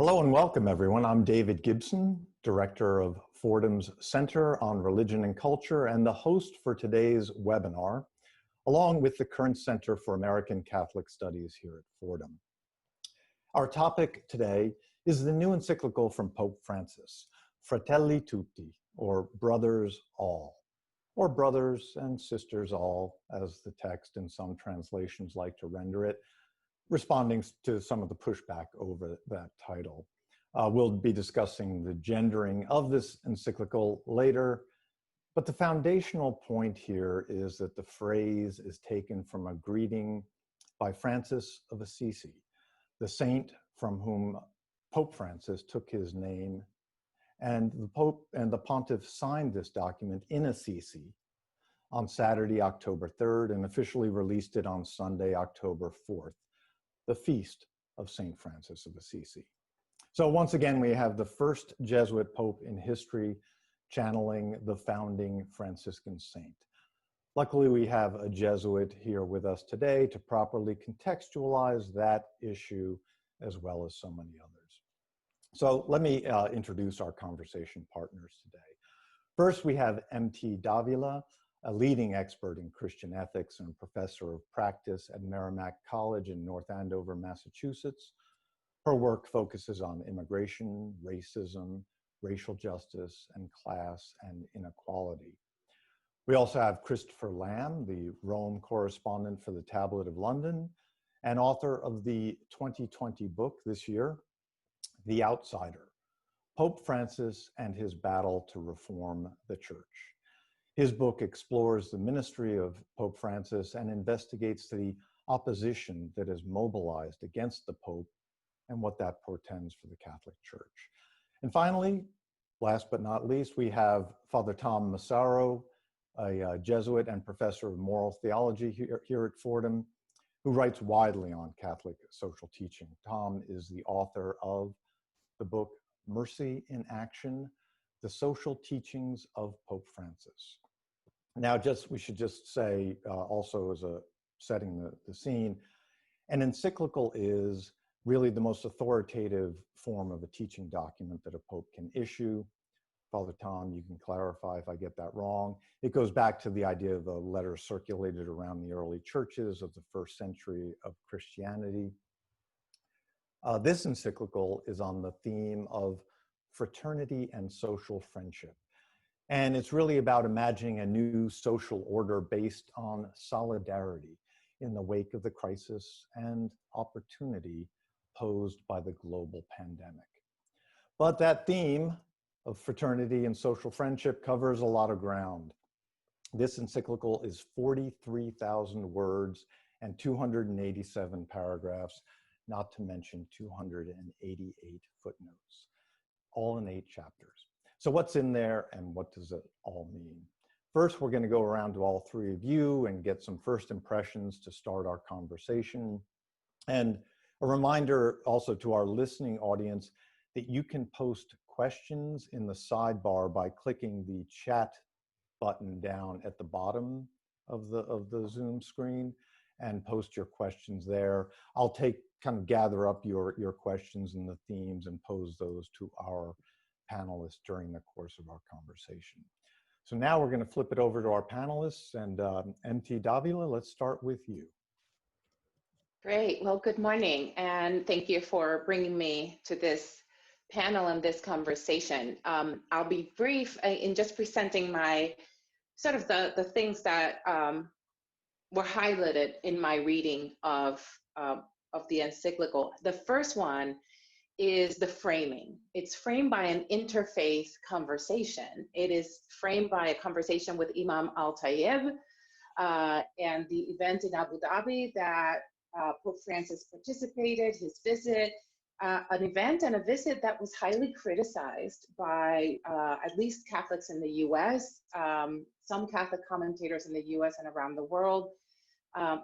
Hello and welcome, everyone. I'm David Gibson, Director of Fordham's Center on Religion and Culture and the host for today's webinar, along with the current Center for American Catholic Studies here at Fordham. Our topic today is the new encyclical from Pope Francis, Fratelli Tutti, or Brothers All, or Brothers and Sisters All, as the text in some translations like to render it, responding to some of the pushback over that title. We'll be discussing the gendering of this encyclical later, but the foundational point here is that the phrase is taken from a greeting by Francis of Assisi, the saint from whom Pope Francis took his name, and the Pope and the Pontiff signed this document in Assisi on Saturday, October 3rd, and officially released it on Sunday, October 4th. The feast of Saint Francis of Assisi. So once again, we have the first Jesuit Pope in history channeling the founding Franciscan saint. Luckily, we have a Jesuit here with us today to properly contextualize that issue as well as so many others. So let me introduce our conversation partners today. First, we have M.T. Davila, a leading expert in Christian ethics and professor of practice at Merrimack College in North Andover, Massachusetts. Her work focuses on immigration, racism, racial justice, and class and inequality. We also have Christopher Lamb, the Rome correspondent for the Tablet of London and author of the 2020 book this year, The Outsider, Pope Francis and His Battle to Reform the Church. His book explores the ministry of Pope Francis and investigates the opposition that is mobilized against the Pope and what that portends for the Catholic Church. And finally, last but not least, we have Father Tom Massaro, a Jesuit and professor of moral theology here at Fordham, who writes widely on Catholic social teaching. Tom is the author of the book Mercy in Action, The Social Teachings of Pope Francis. Now, we should just say, also as a setting the scene, an encyclical is really the most authoritative form of a teaching document that a pope can issue. Father Tom, you can clarify if I get that wrong. It goes back to the idea of a letter circulated around the early churches of the first century of Christianity. This encyclical is on the theme of fraternity and social friendship. And it's really about imagining a new social order based on solidarity in the wake of the crisis and opportunity posed by the global pandemic. But that theme of fraternity and social friendship covers a lot of ground. This encyclical is 43,000 words and 287 paragraphs, not to mention 288 footnotes, all in 8 chapters. So what's in there and what does it all mean? First, we're going to go around to all 3 of you and get some first impressions to start our conversation. And a reminder also to our listening audience that you can post questions in the sidebar by clicking the chat button down at the bottom of the Zoom screen and post your questions there. I'll gather up your questions and the themes and pose those to our panelists during the course of our conversation. So now we're going to flip it over to our panelists, and M.T. Davila, let's start with you. Great. Well, good morning, and thank you for bringing me to this panel and this conversation. I'll be brief in just presenting my the things that were highlighted in my reading of the encyclical. The first one is the framing. It's framed by an interfaith conversation. It is framed by a conversation with Imam Al-Tayeb and the event in Abu Dhabi that Pope Francis participated, his visit, an event and a visit that was highly criticized by at least Catholics in the US, some Catholic commentators in the US and around the world,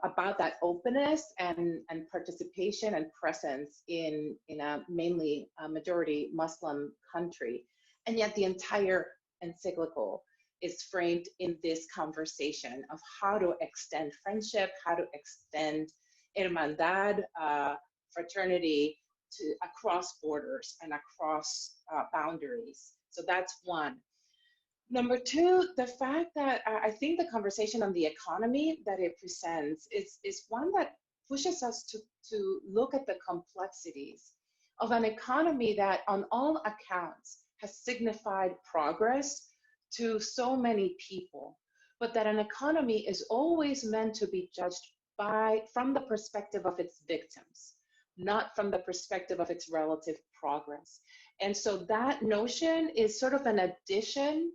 about that openness and participation and presence in a mainly majority Muslim country. And yet the entire encyclical is framed in this conversation of how to extend friendship, how to extend hermandad, fraternity across borders and across boundaries. So that's one. Number two, the fact that I think the conversation on the economy that it presents is one that pushes us to look at the complexities of an economy that on all accounts has signified progress to so many people, but that an economy is always meant to be judged from the perspective of its victims, not from the perspective of its relative progress. And so that notion is sort of an addition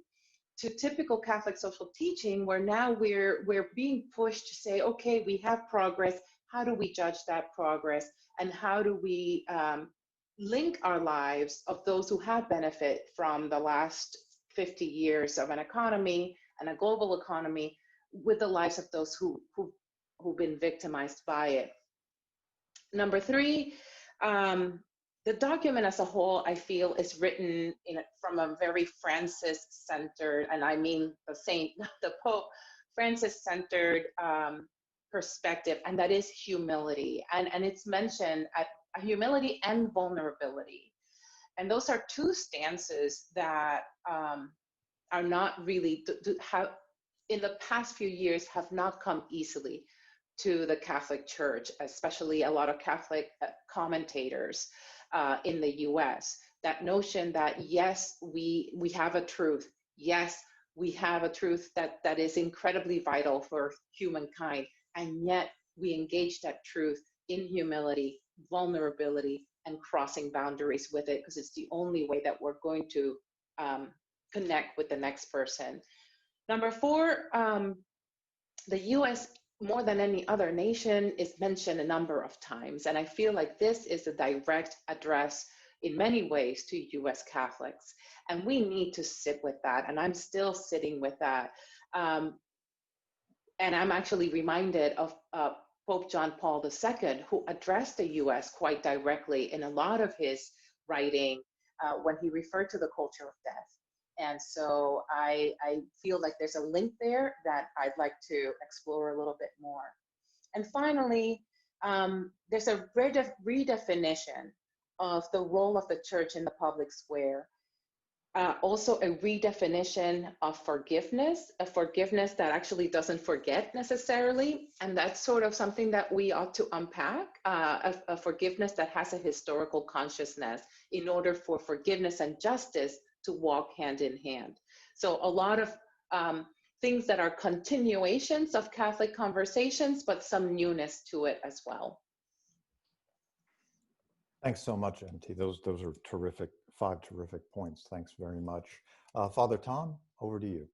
to typical Catholic social teaching, where now we're being pushed to say, okay, we have progress. How do we judge that progress? And how do we link our lives of those who have benefit from the last 50 years of an economy and a global economy with the lives of those who've been victimized by it? Number three, the document as a whole, I feel, is written from a very Francis-centered, and I mean the Pope, Francis-centered perspective, and that is humility. And it's mentioned at humility and vulnerability. And those are two stances that are not really, in the past few years, have not come easily to the Catholic Church, especially a lot of Catholic commentators in the US. That notion that, yes, we have a truth. Yes, we have a truth that is incredibly vital for humankind. And yet we engage that truth in humility, vulnerability, and crossing boundaries with it, because it's the only way that we're going to connect with the next person. Number four, the US, more than any other nation, is mentioned a number of times. And I feel like this is a direct address in many ways to US Catholics. And we need to sit with that. And I'm still sitting with that. And I'm actually reminded of Pope John Paul II, who addressed the US quite directly in a lot of his writing when he referred to the culture of death. And so I feel like there's a link there that I'd like to explore a little bit more. And finally, there's a redefinition of the role of the church in the public square. Also a redefinition of forgiveness, a forgiveness that actually doesn't forget necessarily. And that's sort of something that we ought to unpack, a forgiveness that has a historical consciousness in order for forgiveness and justice to walk hand in hand. So a lot of things that are continuations of Catholic conversations, but some newness to it as well. Thanks so much, MT. Those are terrific, 5 terrific points. Thanks very much. Father Tom, over to you.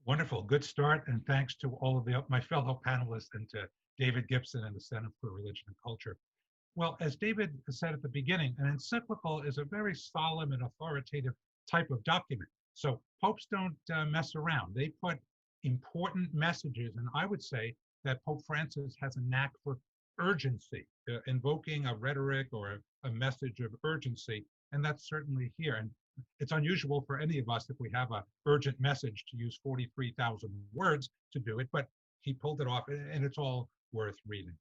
Wonderful, good start, and thanks to all of my fellow panelists and to David Gibson and the Center for Religion and Culture. Well, as David said at the beginning, an encyclical is a very solemn and authoritative type of document. So popes don't mess around. They put important messages, and I would say that Pope Francis has a knack for urgency, invoking a rhetoric or a message of urgency, and that's certainly here. And it's unusual for any of us, if we have an urgent message, to use 43,000 words to do it, but he pulled it off, and it's all worth reading.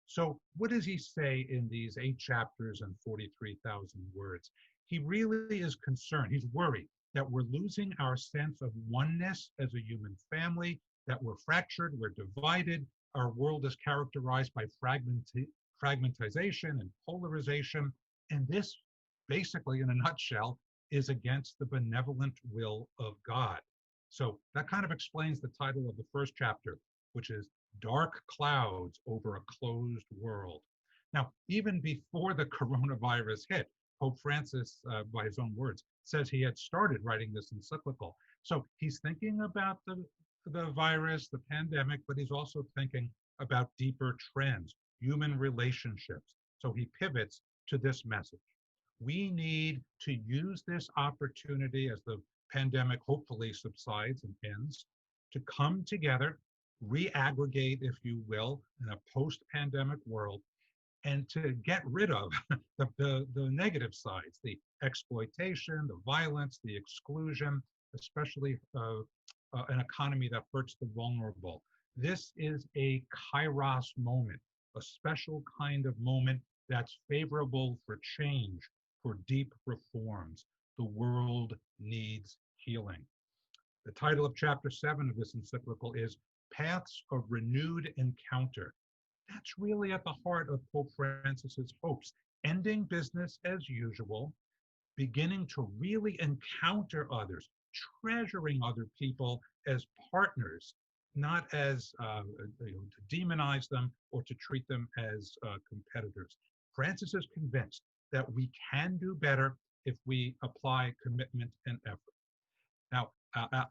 So what does he say in these 8 chapters and 43,000 words? He really is concerned, he's worried that we're losing our sense of oneness as a human family, that we're fractured, we're divided, our world is characterized by fragmentization and polarization, and this, basically in a nutshell, is against the benevolent will of God. So that kind of explains the title of the first chapter, which is Dark Clouds Over a Closed World. Now, even before the coronavirus hit, Pope Francis, by his own words, says he had started writing this encyclical. So he's thinking about the virus, the pandemic, but he's also thinking about deeper trends, human relationships. So he pivots to this message. We need to use this opportunity as the pandemic hopefully subsides and ends to come together, reaggregate, if you will, in a post-pandemic world, and to get rid of the negative sides, the exploitation, the violence, the exclusion, especially an economy that hurts the vulnerable. This is a kairos moment, a special kind of moment that's favorable for change, for deep reforms. The world needs healing. The title of chapter 7 of this encyclical is Paths of Renewed Encounter. That's really at the heart of Pope Francis's hopes, ending business as usual, beginning to really encounter others, treasuring other people as partners, not as to demonize them or to treat them as competitors. Francis is convinced that we can do better if we apply commitment and effort. Now,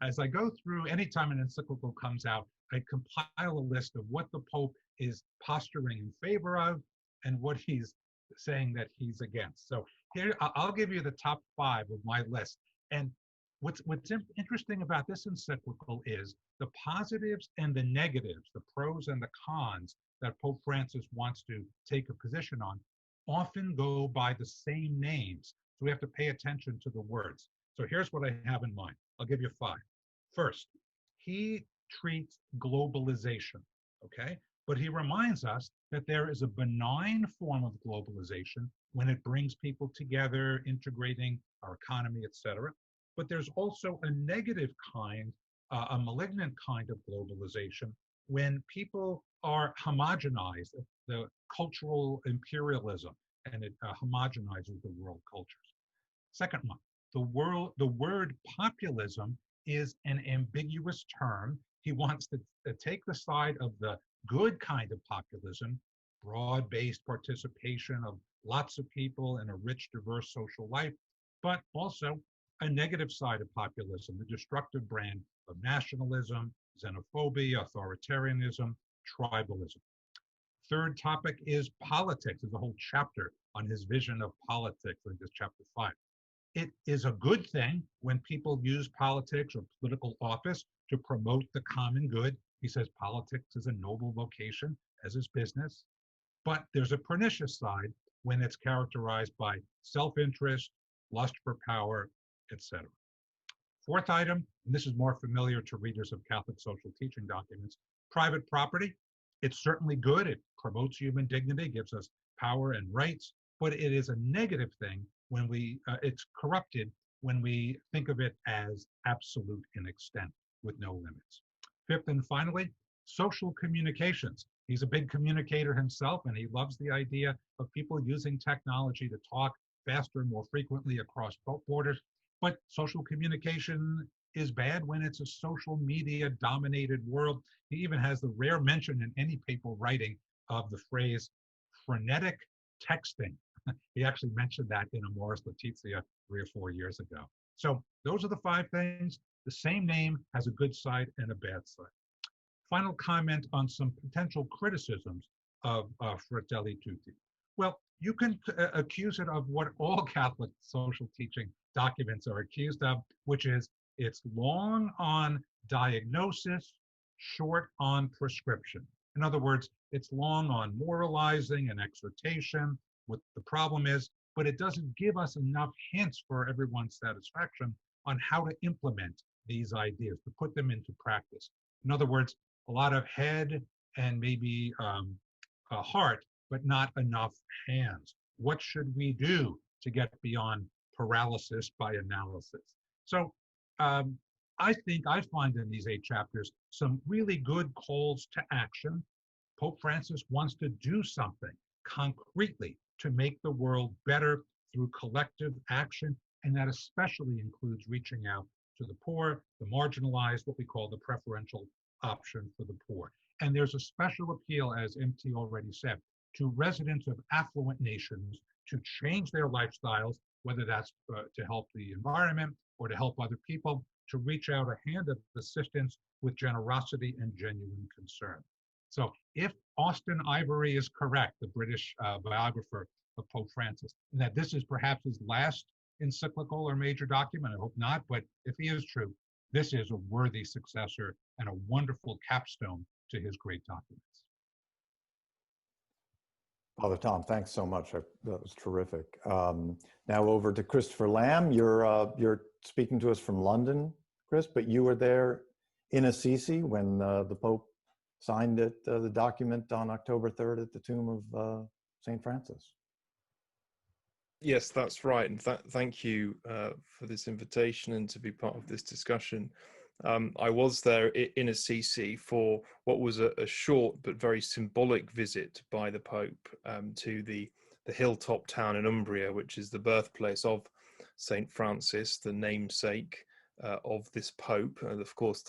as I go through, anytime an encyclical comes out, I compile a list of what the Pope is posturing in favor of and what he's saying that he's against. So here, I'll give you the top 5 of my list. And what's interesting about this encyclical is the positives and the negatives, the pros and the cons that Pope Francis wants to take a position on often go by the same names. So we have to pay attention to the words. So here's what I have in mind. I'll give you 5. First, he treats globalization, okay? But he reminds us that there is a benign form of globalization when it brings people together, integrating our economy, etc. But there's also a negative kind, a malignant kind of globalization when people are homogenized, the cultural imperialism, and it homogenizes the world cultures. Second one, the word populism is an ambiguous term. He wants to take the side of the good kind of populism, broad-based participation of lots of people in a rich, diverse social life, but also a negative side of populism, the destructive brand of nationalism, xenophobia, authoritarianism, tribalism. Third topic is politics. There's a whole chapter on his vision of politics, like this chapter 5. It is a good thing when people use politics or political office to promote the common good. He says politics is a noble vocation, as is business. But there's a pernicious side when it's characterized by self-interest, lust for power, etc. Fourth item, and this is more familiar to readers of Catholic social teaching documents, private property. It's certainly good. It promotes human dignity, gives us power and rights, but it is a negative thing when it's corrupted when we think of it as absolute in extent with no limits. Fifth and finally, social communications. He's a big communicator himself, and he loves the idea of people using technology to talk faster and more frequently across borders. But social communication is bad when it's a social media dominated world. He even has the rare mention in any papal writing of the phrase frenetic texting. He actually mentioned that in Amoris Laetitia 3 or 4 years ago. So those are the 5 things. The same name has a good side and a bad side. Final comment on some potential criticisms of Fratelli Tutti. Well, you can accuse it of what all Catholic social teaching documents are accused of, which is it's long on diagnosis, short on prescription. In other words, it's long on moralizing and exhortation, what the problem is, but it doesn't give us enough hints for everyone's satisfaction on how to implement these ideas, to put them into practice. In other words, a lot of head and maybe a heart, but not enough hands. What should we do to get beyond paralysis by analysis? So I think I find in these 8 chapters some really good calls to action. Pope Francis wants to do something concretely to make the world better through collective action, and that especially includes reaching out to the poor, the marginalized, what we call the preferential option for the poor. And there's a special appeal, as MT already said, to residents of affluent nations to change their lifestyles, whether that's to help the environment or to help other people, to reach out a hand of assistance with generosity and genuine concern. So if Austin Ivory is correct, the British biographer of Pope Francis, and that this is perhaps his last encyclical or major document, I hope not, but if he is true, this is a worthy successor and a wonderful capstone to his great documents. Father Tom, thanks so much. That was terrific. Now over to Christopher Lamb. You're speaking to us from London, Chris, but you were there in Assisi when the Pope signed the document on October 3rd at the tomb of Saint Francis. Yes, that's right. And thank you for this invitation and to be part of this discussion. I was there in Assisi for what was a short but very symbolic visit by the Pope to the hilltop town in Umbria, which is the birthplace of Saint Francis, the namesake of this Pope. And of course,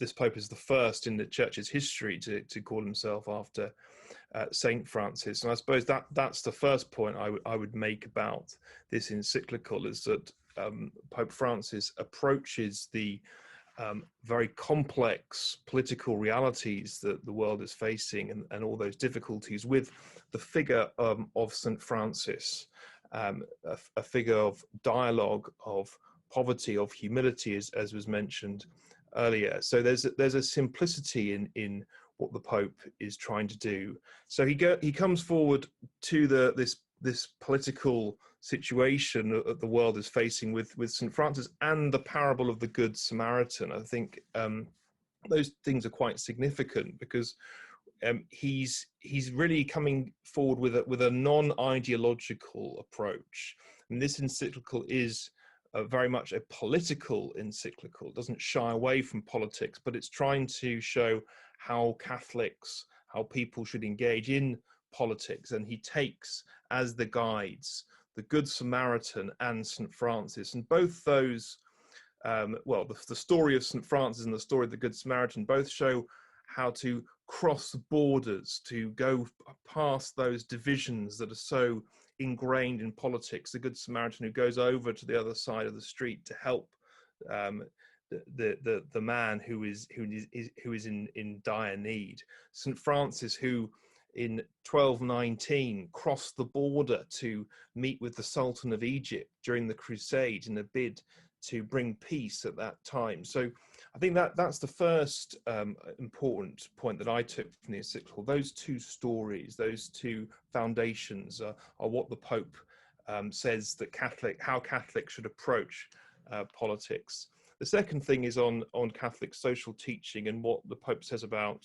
this Pope is the first in the Church's history to call himself after Saint Francis. And I suppose that's the first point I would make about this encyclical, is that Pope Francis approaches the very complex political realities that the world is facing, and all those difficulties, with the figure of St. Francis, a figure of dialogue, of poverty, of humility, as was mentioned earlier. So there's a simplicity in what the Pope is trying to do. So he comes forward to this political situation that the world is facing with St. Francis and the parable of the Good Samaritan. I think those things are quite significant, because he's really coming forward with a non-ideological approach. And this encyclical is very much a political encyclical. It doesn't shy away from politics, but it's trying to show how Catholics, how people should engage in politics. And he takes as the guides the Good Samaritan and St. Francis. And both those, the story of St. Francis and the story of the Good Samaritan both show how to cross borders, to go past those divisions that are so ingrained in politics. The Good Samaritan who goes over to the other side of the street to help the man who is in dire need. St. Francis, who in 1219 crossed the border to meet with the Sultan of Egypt during the Crusade in a bid to bring peace at that time. So I think that's the first important point that I took from the encyclical. Those two stories, those two foundations are what the Pope says that how Catholics should approach politics. The second thing is on Catholic social teaching and what the Pope says about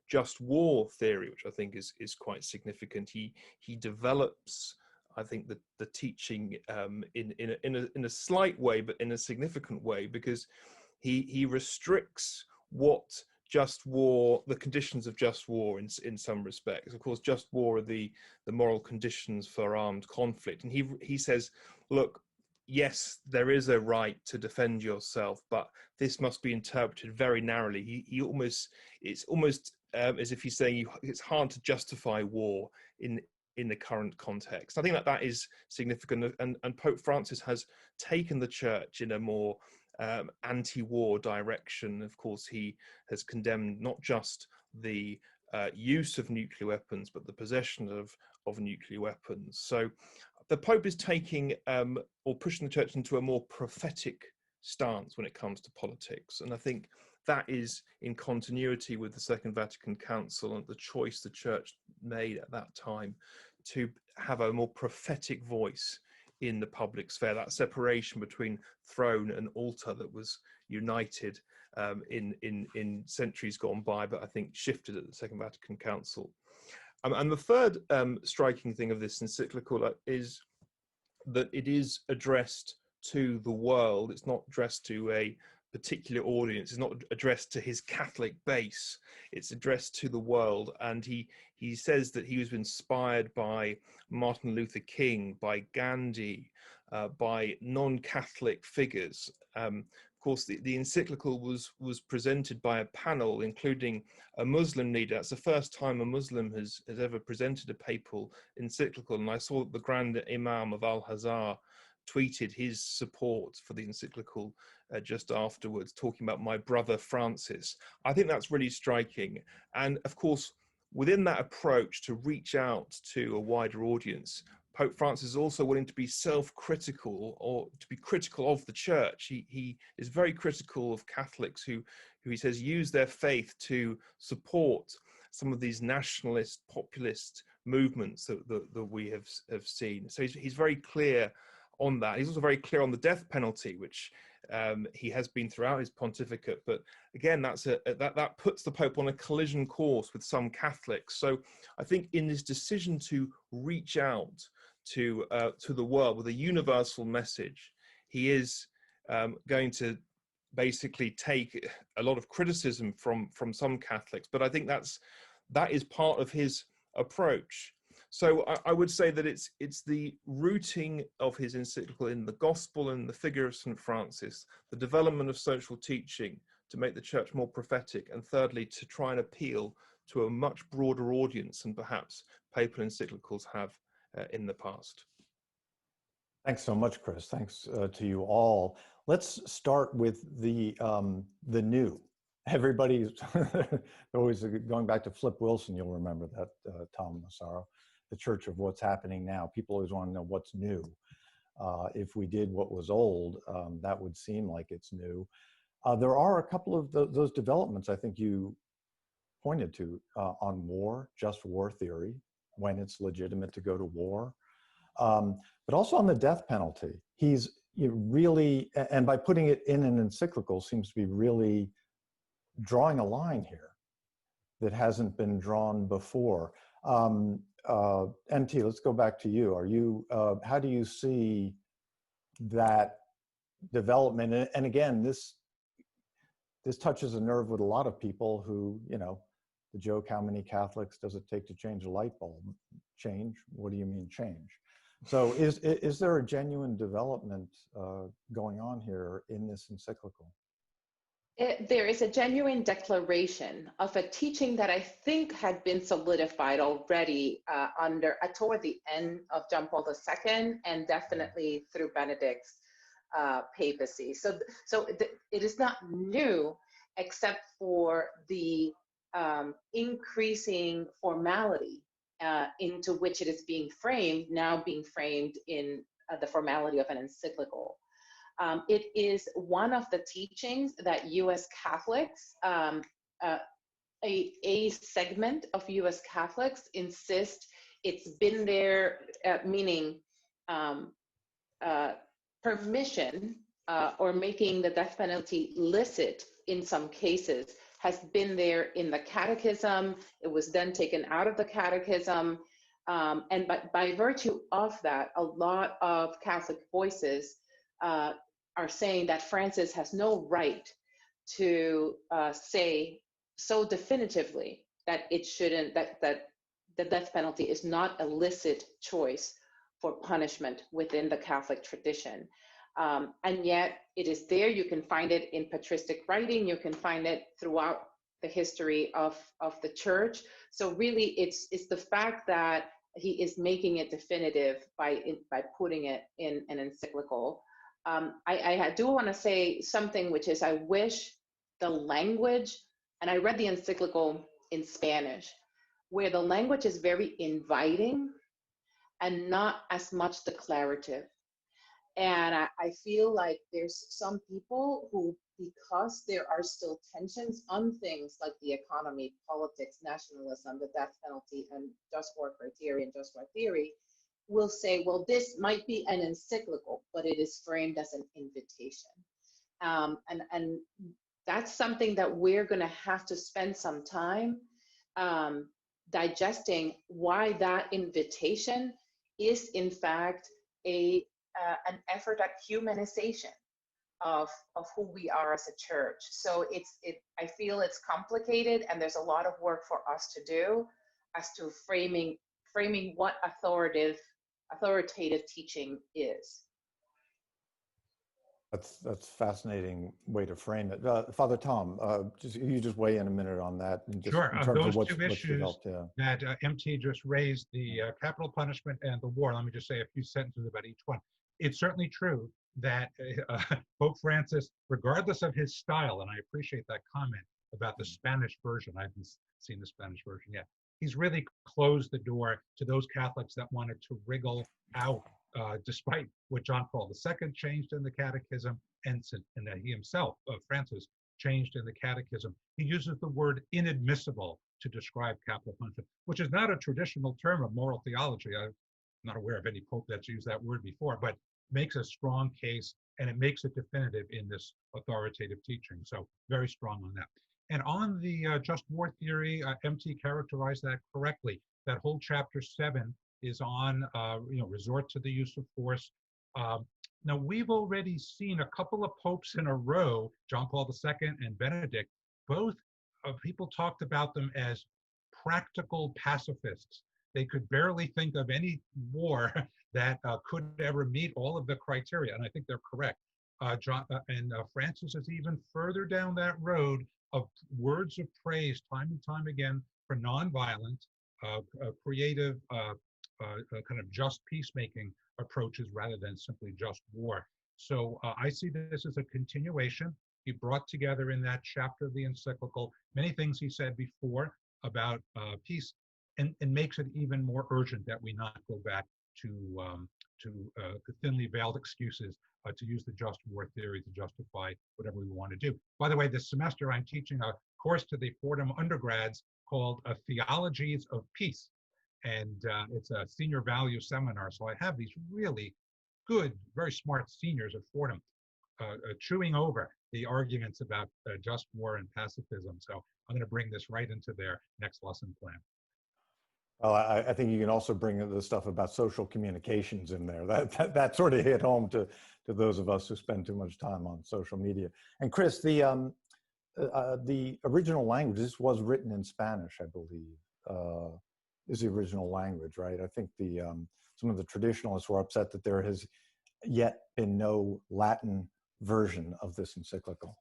just war theory, which I think is quite significant. He develops, I think, the teaching in a slight way, but in a significant way, because he restricts what just war, the conditions of just war in some respects. Of course, just war are the moral conditions for armed conflict. And he says, look, yes, there is a right to defend yourself, but this must be interpreted very narrowly. It's almost as if he's saying it's hard to justify war in the current context. I think that is significant, and Pope Francis has taken the Church in a more anti-war direction. Of course, he has condemned not just the use of nuclear weapons, but the possession of nuclear weapons. So the Pope is taking or pushing the Church into a more prophetic stance when it comes to politics. And I think that is in continuity with the Second Vatican Council and the choice the Church made at that time to have a more prophetic voice in the public sphere, that separation between throne and altar that was united in centuries gone by, but I think shifted at the Second Vatican Council. And the third striking thing of this encyclical is that it is addressed to the world. It's not addressed to a particular audience. It's not addressed to his Catholic base. It's addressed to the world. And he says that he was inspired by Martin Luther King, by Gandhi, by non-Catholic figures. Of course, the encyclical was presented by a panel, including a Muslim leader. That's the first time a Muslim has ever presented a papal encyclical. And I saw that the Grand Imam of Al-Azhar tweeted his support for the encyclical just afterwards, talking about my brother Francis. I think that's really striking. And of course, within that approach to reach out to a wider audience, Pope Francis is also willing to be self-critical, or to be critical of the Church. He is very critical of Catholics who he says use their faith to support some of these nationalist, populist movements that we have seen. So he's very clear on that. He's also very clear on the death penalty, which he has been throughout his pontificate. But again, that puts the Pope on a collision course with some Catholics. So I think in this decision to reach out to the world with a universal message. He is going to basically take a lot of criticism from some Catholics, but I think that is part of his approach. So I would say that it's the rooting of his encyclical in the gospel and the figure of Saint Francis, the development of social teaching to make the church more prophetic, and thirdly, to try and appeal to a much broader audience than perhaps papal encyclicals have in the past. Thanks so much, Chris. Thanks to you all. Let's start with the new. Everybody's always going back to Flip Wilson. You'll remember that, Tom Massaro, the Church of What's Happening Now. People always want to know what's new. If we did what was old, that would seem like it's new. There are a couple of those developments I think you pointed to on war, just war theory, when it's legitimate to go to war. But also on the death penalty. He's really, and by putting it in an encyclical, seems to be really drawing a line here that hasn't been drawn before. MT, let's go back to you. Are you, how do you see that development? And again, this touches a nerve with a lot of people who, the joke, how many Catholics does it take to change a light bulb? Change? What do you mean change? So is there a genuine development going on here in this encyclical? There is a genuine declaration of a teaching that I think had been solidified already toward the end of John Paul II, and definitely through Benedict's papacy. So it is not new, except for the increasing formality into which it is being framed, now being framed in the formality of an encyclical. It is one of the teachings that U.S. Catholics, a segment of U.S. Catholics insist it's been there, meaning permission or making the death penalty licit in some cases has been there in the catechism. It was then taken out of the catechism. And by virtue of that, a lot of Catholic voices are saying that Francis has no right to say so definitively that it shouldn't, that the death penalty is not a licit choice for punishment within the Catholic tradition. And yet it is there. You can find it in patristic writing. You can find it throughout the history of the church. So really it's the fact that he is making it definitive by putting it in an encyclical. I do want to say something, which is I wish the language, and I read the encyclical in Spanish, where the language is very inviting and not as much declarative. And I feel like there's some people who, because there are still tensions on things like the economy, politics, nationalism, the death penalty, and just war criteria and just war theory, will say, well, this might be an encyclical, but it is framed as an invitation. And that's something that we're going to have to spend some time digesting, why that invitation is in fact an effort at humanization of who we are as a church. So I feel it's complicated, and there's a lot of work for us to do as to framing what authoritative teaching is. That's a fascinating way to frame it. Father Tom, you just weigh in a minute on that. And just Sure. in terms Those of what's two issues developed, yeah. that MT just raised, the capital punishment and the war, let me just say a few sentences about each one. It's certainly true that Pope Francis, regardless of his style, and I appreciate that comment about the Spanish version, I haven't seen the Spanish version yet, he's really closed the door to those Catholics that wanted to wriggle out, despite what John Paul II changed in the catechism, and that he himself, Francis, changed in the catechism. He uses the word inadmissible to describe capital punishment, which is not a traditional term of moral theology. I'm not aware of any pope that's used that word before, but makes a strong case, and it makes it definitive in this authoritative teaching. So very strong on that. And on the just war theory, MT characterized that correctly. That whole chapter 7 is on, resort to the use of force. Now, we've already seen a couple of popes in a row, John Paul II and Benedict, both people talked about them as practical pacifists. They could barely think of any war that could ever meet all of the criteria, and I think they're correct. Francis is even further down that road of words of praise time and time again for nonviolent, creative, kind of just peacemaking approaches rather than simply just war. So I see this as a continuation. He brought together in that chapter of the encyclical many things he said before about peace, and makes it even more urgent that we not go back to thinly veiled excuses to use the just war theory to justify whatever we want to do. By the way, this semester I'm teaching a course to the Fordham undergrads called Theologies of Peace. And it's a senior value seminar. So I have these really good, very smart seniors at Fordham chewing over the arguments about just war and pacifism. So I'm going to bring this right into their next lesson plan. Well, I think you can also bring the stuff about social communications in there. That sort of hit home to those of us who spend too much time on social media. And Chris, the original language, this was written in Spanish, I believe, is the original language, right? I think some of the traditionalists were upset that there has yet been no Latin version of this encyclical.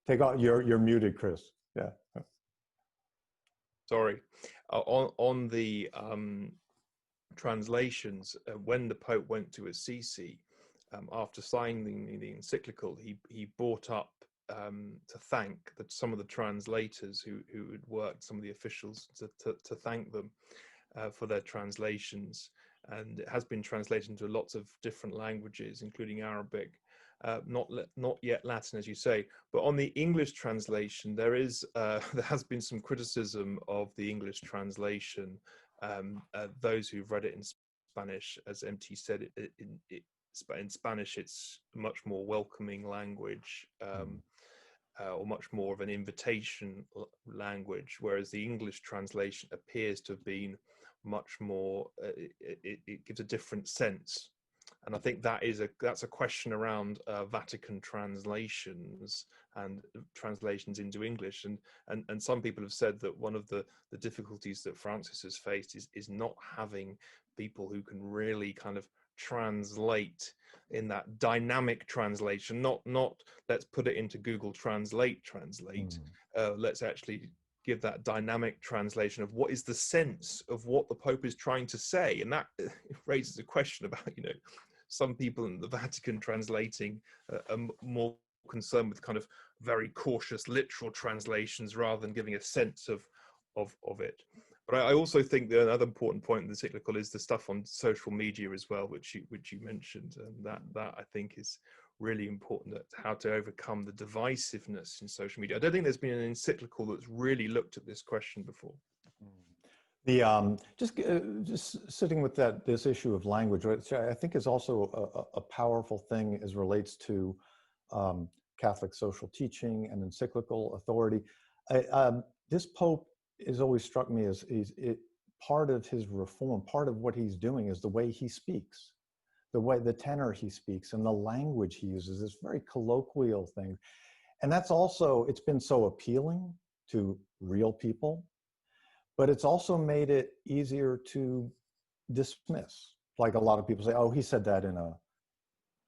Take off, you're muted, Chris. Yeah. Sorry. On the translations, when the Pope went to Assisi, after signing the encyclical, he brought up to thank some of the translators who had worked, some of the officials, to thank them for their translations. And it has been translated into lots of different languages, including Arabic, not yet Latin, as you say. But on the English translation, there has been some criticism of the English translation. Those who've read it in Spanish, as MT said, in Spanish, it's a much more welcoming language, or much more of an invitation language, whereas the English translation appears to have been much more, it gives a different sense. And I think that's a question around Vatican translations and translations into English. And some people have said that one of the difficulties that Francis has faced is not having people who can really kind of translate in that dynamic translation, not let's put it into Google Translate. Let's actually give that dynamic translation of what is the sense of what the Pope is trying to say. And that raises a question about, some people in the Vatican translating are more concerned with kind of very cautious literal translations rather than giving a sense of it. But I also think that another important point in the encyclical is the stuff on social media as well, which you mentioned, and that I think is really important, that how to overcome the divisiveness in social media. I don't think there's been an encyclical that's really looked at this question before. The just sitting with this issue of language, which I think is also a powerful thing as relates to Catholic social teaching and encyclical authority. This Pope has always struck me as part of his reform, part of what he's doing is the way he speaks, the tenor he speaks, and the language he uses. This very colloquial thing, and that's also, it's been so appealing to real people. But it's also made it easier to dismiss. Like a lot of people say, oh, he said that in a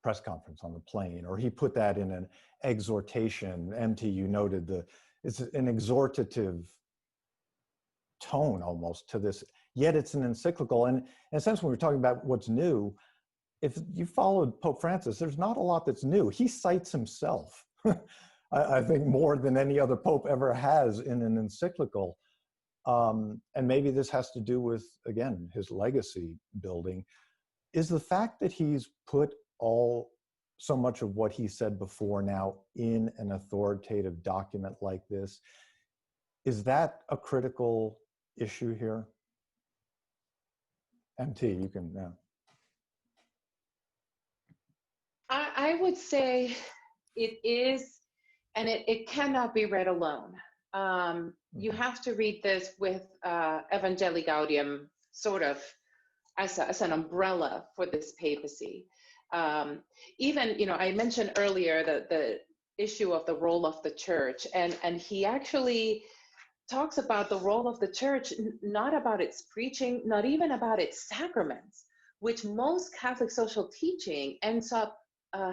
press conference on the plane, or he put that in an exhortation. MT, you noted it's an exhortative tone almost to this, yet it's an encyclical. And in a sense, when we're talking about what's new, if you followed Pope Francis, there's not a lot that's new. He cites himself, I think, more than any other Pope ever has in an encyclical. And maybe this has to do with, again, his legacy building, is the fact that he's put so much of what he said before now in an authoritative document like this. Is that a critical issue here? MT, you can, yeah. I would say it is, and it cannot be read alone. You have to read this with Evangelii Gaudium sort of as an umbrella for this papacy. Even, I mentioned earlier the issue of the role of the church, and he actually talks about the role of the church, not about its preaching, not even about its sacraments, which most Catholic social teaching ends up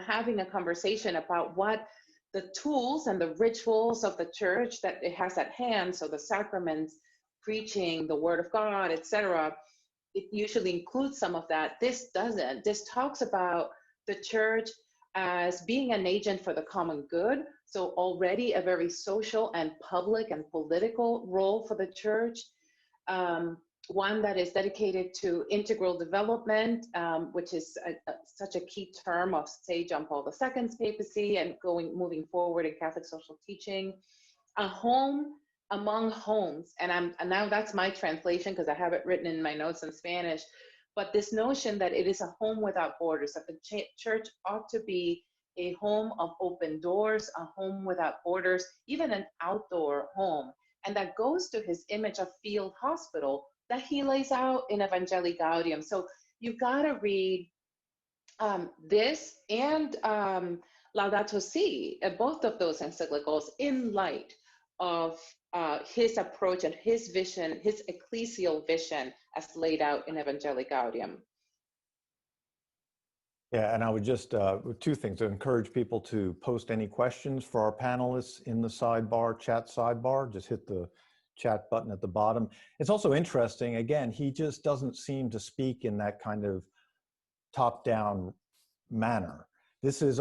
having a conversation about what the tools and the rituals of the church that it has at hand, so the sacraments, preaching, the word of God, etc. It usually includes some of that. This doesn't. This talks about the church as being an agent for the common good. So already a very social and public and political role for the church. One that is dedicated to integral development, which is such a key term of, say, John Paul II's papacy and moving forward in Catholic social teaching. A home among homes, and now that's my translation because I have it written in my notes in Spanish, but this notion that it is a home without borders, that the church ought to be a home of open doors, a home without borders, even an outdoor home. And that goes to his image of field hospital that he lays out in Evangelii Gaudium. So you've got to read this and Laudato Si, both of those encyclicals, in light of his approach and his vision, his ecclesial vision as laid out in Evangelii Gaudium. Yeah, and I would just, two things, to encourage people to post any questions for our panelists in the sidebar, chat sidebar, just hit the chat button at the bottom. It's also interesting, again, he just doesn't seem to speak in that kind of top-down manner. This is,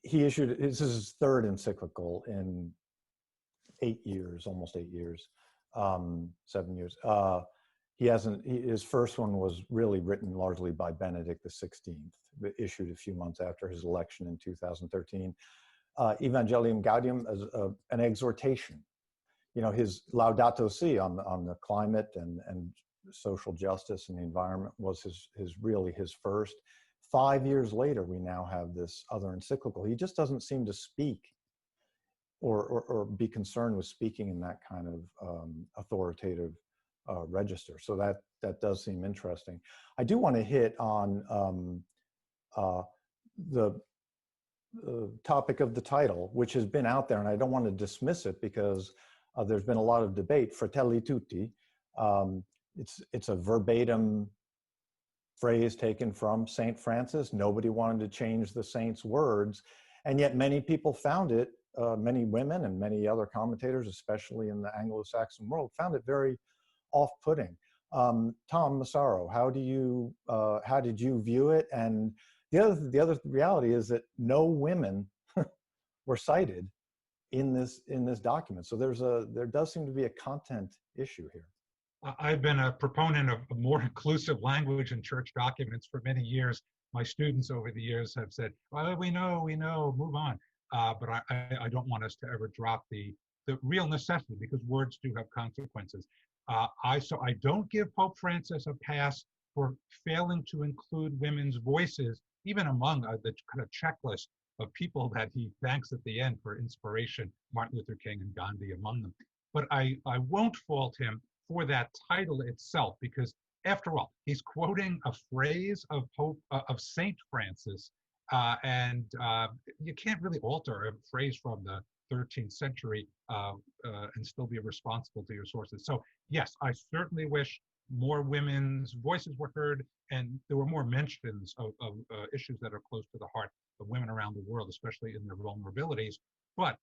he issued, this is his third encyclical in 8 years, almost 8 years, 7 years. His first one was really written largely by Benedict XVI, issued a few months after his election in 2013. Evangelium Gaudium as an exhortation. His Laudato Si on the climate and social justice and the environment was really his first. 5 years later, we now have this other encyclical. He just doesn't seem to speak or be concerned with speaking in that kind of authoritative register. So that does seem interesting. I do want to hit on the topic of the title, which has been out there, and I don't want to dismiss it because there's been a lot of debate. Fratelli Tutti. It's a verbatim phrase taken from Saint Francis. Nobody wanted to change the saint's words, and yet many people found it, many women and many other commentators, especially in the Anglo-Saxon world, found it very off-putting. Tom Massaro, how did you view it? And the other reality is that no women were cited in this document. So there does seem to be a content issue here. I've been a proponent of more inclusive language in church documents for many years. My students over the years have said, well, we know, move on. But I don't want us to ever drop the real necessity, because words do have consequences. So I don't give Pope Francis a pass for failing to include women's voices, even among the kind of checklist of people that he thanks at the end for inspiration, Martin Luther King and Gandhi among them. But I won't fault him for that title itself, because after all, he's quoting a phrase of Saint Francis, and you can't really alter a phrase from the 13th century and still be responsible to your sources. So yes, I certainly wish more women's voices were heard, and there were more mentions of issues that are close to the heart of women around the world, especially in their vulnerabilities. But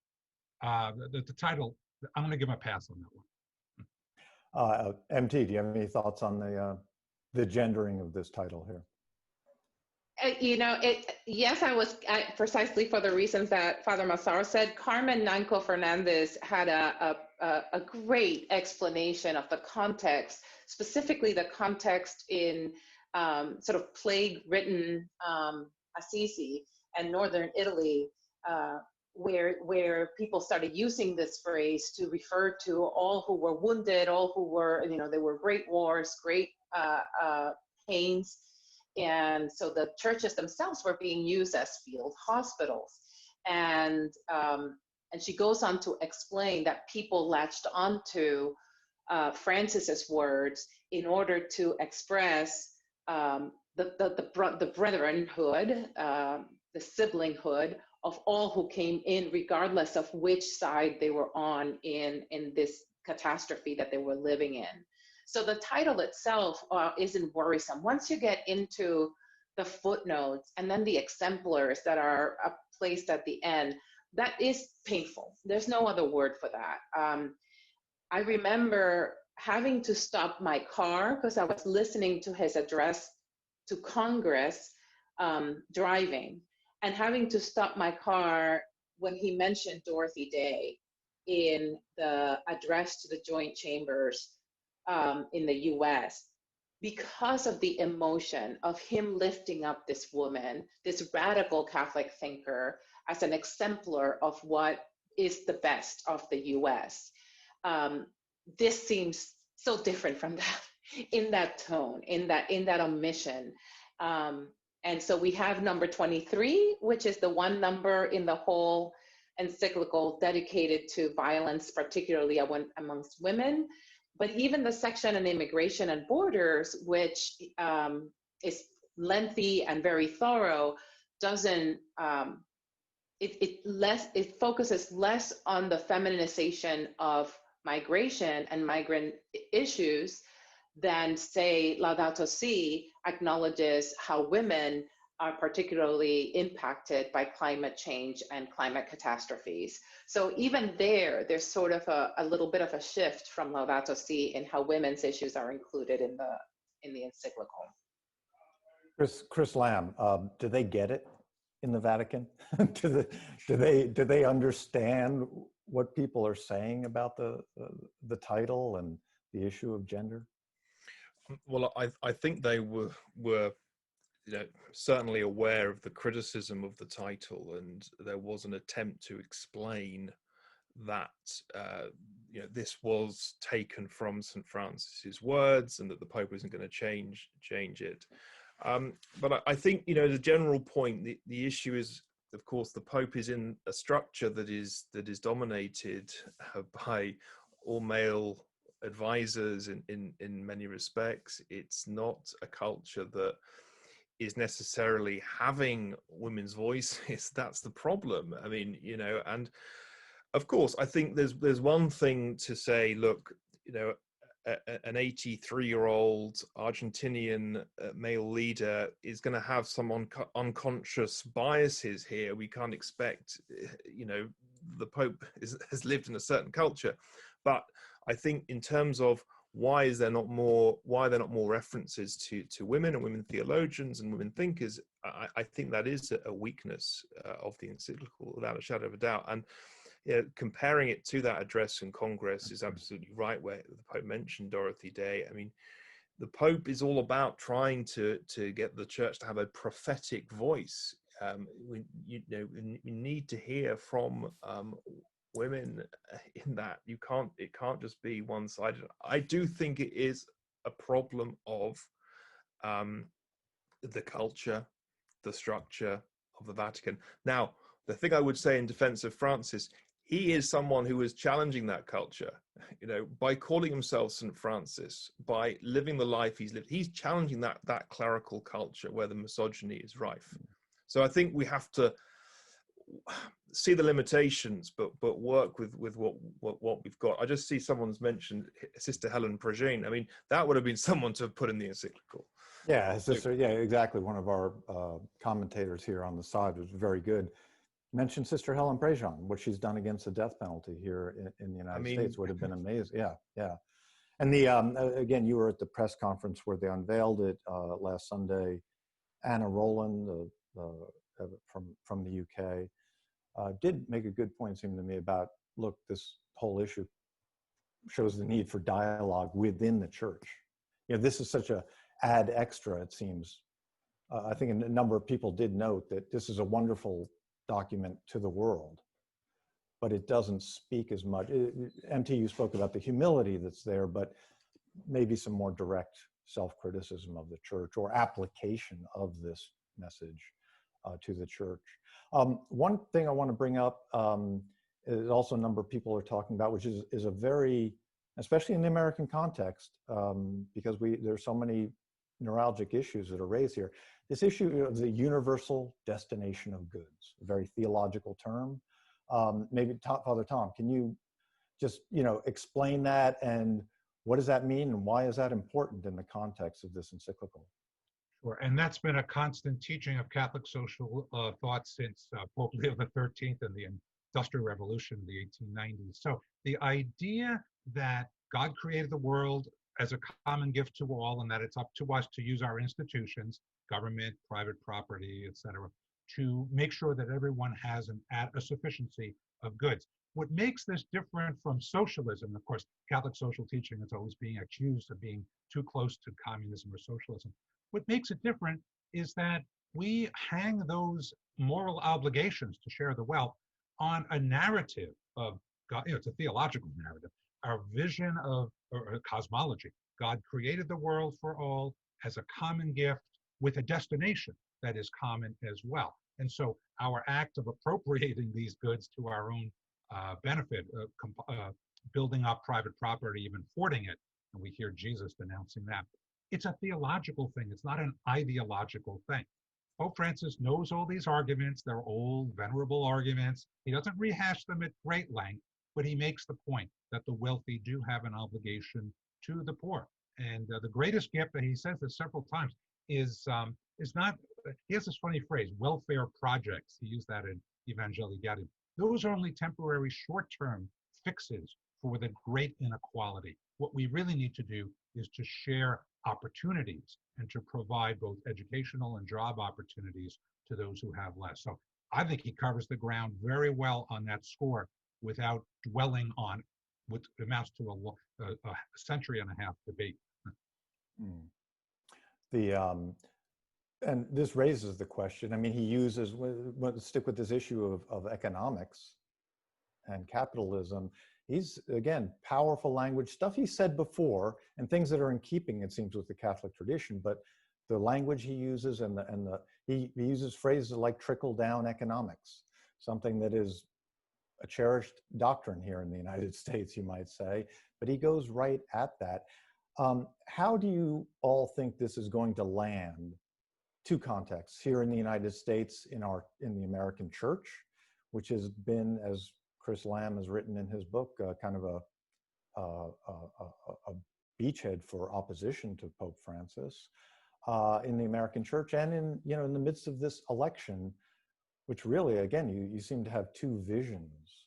the title, I'm going to give him a pass on that one. MT, do you have any thoughts on the gendering of this title here? Yes, I was precisely for the reasons that Father Massaro said. Carmen Nanco Fernandez had a great explanation of the context, specifically the context in sort of plague-ridden Assisi and northern Italy, where people started using this phrase to refer to all who were wounded, all who were, there were great wars, great pains. And so the churches themselves were being used as field hospitals. And she goes on to explain that people latched onto Francis's words in order to express the brotherhood, the siblinghood of all who came in, regardless of which side they were on in this catastrophe that they were living in. So the title itself isn't worrisome. Once you get into the footnotes and then the exemplars that are placed at the end, that is painful. There's no other word for that. I remember having to stop my car because I was listening to his address to Congress driving, and having to stop my car when he mentioned Dorothy Day in the address to the joint chambers in the US, because of the emotion of him lifting up this woman, this radical Catholic thinker, as an exemplar of what is the best of the US. This seems so different from that, in that tone, in that omission. And so we have number 23, which is the one number in the whole encyclical dedicated to violence, particularly amongst women. But even the section on immigration and borders, which is lengthy and very thorough, doesn't, it focuses less on the feminization of migration and migrant issues than, say, Laudato Si acknowledges how women are particularly impacted by climate change and climate catastrophes. So even there's sort of a little bit of a shift from Laudato Si in how women's issues are included in the encyclical. Chris Lamb, do they get it in the Vatican? do they understand what people are saying about the title and the issue of gender? Well, I think they were certainly aware of the criticism of the title, and there was an attempt to explain that this was taken from Saint Francis's words, and that the Pope isn't going to change it. But I think the general point, the issue is, of course, the Pope is in a structure that is dominated by all male advisors in many respects. It's not a culture that is necessarily having women's voices. That's the problem. I mean, and of course, I think there's one thing to say, look, an 83-year-old Argentinian male leader is going to have some unconscious biases here. We can't expect, the Pope has lived in a certain culture. But I think in terms of why are there not more references to women and women theologians and women thinkers, I think that is a weakness of the encyclical, without a shadow of a doubt. And comparing it to that address in Congress is absolutely right, where the Pope mentioned Dorothy Day. I mean, the Pope is all about trying to get the church to have a prophetic voice. We need to hear from women in that. It can't just be one-sided. I do think it is a problem of the culture, the structure of the Vatican. Now, the thing I would say in defense of Francis, he is someone who is challenging that culture, by calling himself St. Francis, by living the life he's lived. He's challenging that clerical culture where the misogyny is rife. So I think we have to see the limitations, but work with what we've got. I just see someone's mentioned Sister Helen Progene. I mean, that would have been someone to have put in the encyclical. Yeah, sister. Yeah, exactly. One of our commentators here on the side was very good. Mentioned Sister Helen Progene, what she's done against the death penalty here in the United States would have been amazing. Yeah. And the again, you were at the press conference where they unveiled it last Sunday. Anna Rowland from the UK did make a good point, seemed to me, about, look, this whole issue shows the need for dialogue within the church. This is such a ad extra, it seems. I think a number of people did note that this is a wonderful document to the world, but it doesn't speak as much. MT, you spoke about the humility that's there, but maybe some more direct self-criticism of the church or application of this message to the church. One thing I want to bring up is also a number of people are talking about, which is a very especially in the American context, because there's so many neuralgic issues that are raised here. This issue of the universal destination of goods, a very theological term. Maybe Father Tom, can you just explain that, and what does that mean, and why is that important in the context of this encyclical? Sure, and that's been a constant teaching of Catholic social thought since Pope Leo XIII and the Industrial Revolution in the 1890s. So the idea that God created the world as a common gift to all, and that it's up to us to use our institutions, government, private property, etc., to make sure that everyone has a sufficiency of goods. What makes this different from socialism, of course, Catholic social teaching is always being accused of being too close to communism or socialism. What makes it different is that we hang those moral obligations to share the wealth on a narrative of God. It's a theological narrative, our vision of or cosmology. God created the world for all as a common gift with a destination that is common as well. And so our act of appropriating these goods to our own benefit, building up private property, even hoarding it, and we hear Jesus denouncing that. It's a theological thing. It's not an ideological thing. Pope Francis knows all these arguments. They're old, venerable arguments. He doesn't rehash them at great length, but he makes the point that the wealthy do have an obligation to the poor. And the greatest gift, that he says this several times, is not, he has this funny phrase, welfare projects. He used that in Evangelii Gaudium. Those are only temporary short-term fixes for the great inequality. What we really need to do is to share opportunities and to provide both educational and job opportunities to those who have less. So I think he covers the ground very well on that score without dwelling on what amounts to a century and a half debate. And this raises the question, I mean, he uses, let's stick with this issue of economics and capitalism. He's, again, powerful language, stuff he said before, and things that are in keeping, it seems, with the Catholic tradition, but the language he uses he uses phrases like trickle-down economics, something that is a cherished doctrine here in the United States, you might say, but he goes right at that. How do you all think this is going to land? Two contexts here in the United States, in the American Church, which has been, as Chris Lamb has written in his book, kind of a beachhead for opposition to Pope Francis, in the American Church, and in the midst of this election, which really, again, you seem to have two visions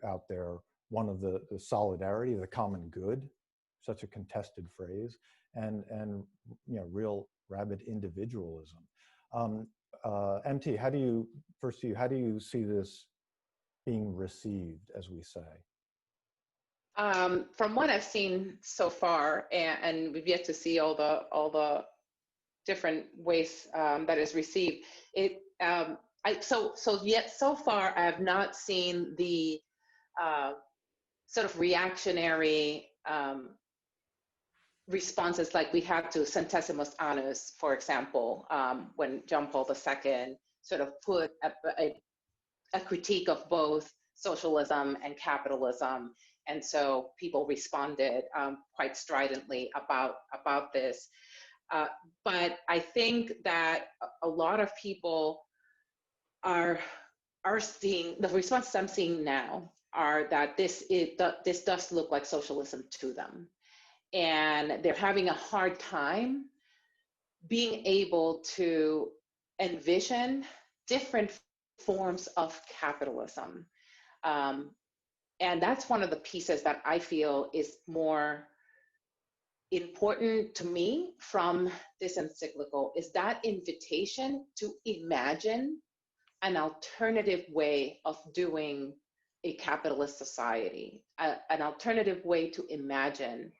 out there. One of the solidarity, the common good, such a contested phrase, and real rabid individualism. MT, how do you see this being received, as we say? From what I've seen so far, and we've yet to see all the different ways that is received, so far I have not seen the sort of reactionary responses like we had to Centesimus Annus, for example, when John Paul II sort of put a critique of both socialism and capitalism. And so people responded quite stridently about this. But I think that a lot of people are seeing, the responses I'm seeing now are that this does look like socialism to them. And they're having a hard time being able to envision different forms of capitalism. And that's one of the pieces that I feel is more important to me from this encyclical, is that invitation to imagine an alternative way of doing a capitalist society, an alternative way to imagine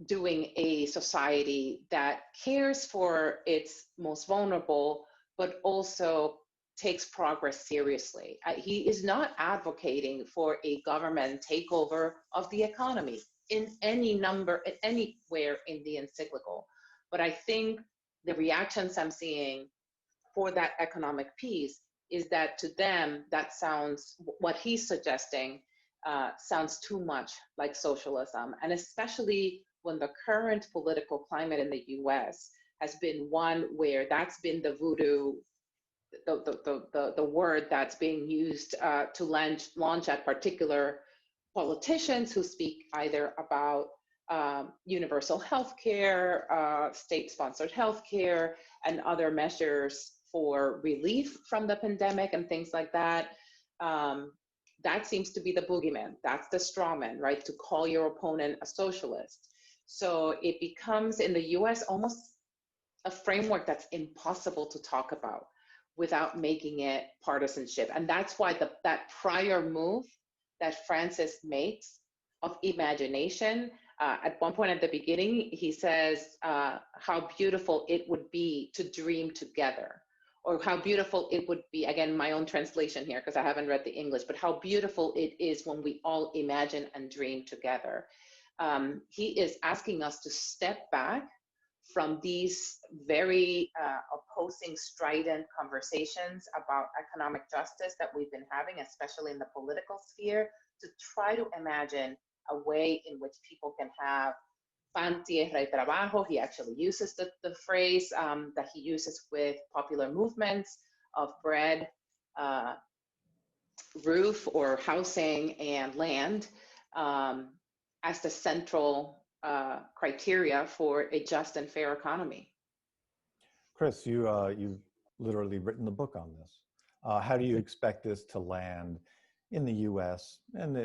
doing a society that cares for its most vulnerable, but also takes progress seriously. He is not advocating for a government takeover of the economy in anywhere in the encyclical. But I think the reactions I'm seeing for that economic piece is that to them, that sounds, what he's suggesting sounds too much like socialism, and especially when the current political climate in the US has been one where that's been the voodoo, the word that's being used to launch at particular politicians who speak either about universal health care, state-sponsored health care, and other measures for relief from the pandemic and things like that. That seems to be the boogeyman. That's the straw man, right? To call your opponent a socialist. So it becomes in the US almost a framework that's impossible to talk about without making it partisanship. And that's why that prior move that Francis makes of imagination, at one point at the beginning, he says how beautiful it would be to dream together, or how beautiful it would be, again, my own translation here, because I haven't read the English, but how beautiful it is when we all imagine and dream together. He is asking us to step back from these very opposing, strident conversations about economic justice that we've been having, especially in the political sphere, to try to imagine a way in which people can have pan, tierra y trabajo. He actually uses the phrase that he uses with popular movements of bread, roof or housing, and land as the central criteria for a just and fair economy. Chris, you've literally written the book on this. How do you expect this to land in the U.S. and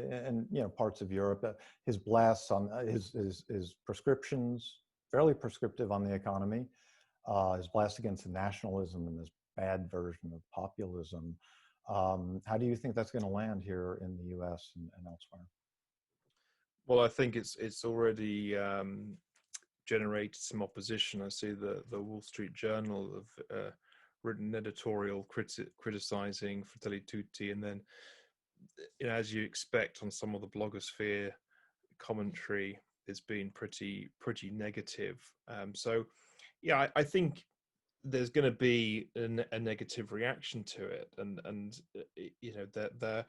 parts of Europe? His blasts on his prescriptions, fairly prescriptive on the economy. His blast against nationalism and this bad version of populism. How do you think that's going to land here in the U.S. and elsewhere? Well, I think it's already generated some opposition. I see the Wall Street Journal have written an editorial criticizing Fratelli Tutti, and then, as you expect, on some of the blogosphere, commentary has been pretty negative. So, yeah, I think there's going to be a negative reaction to it, and there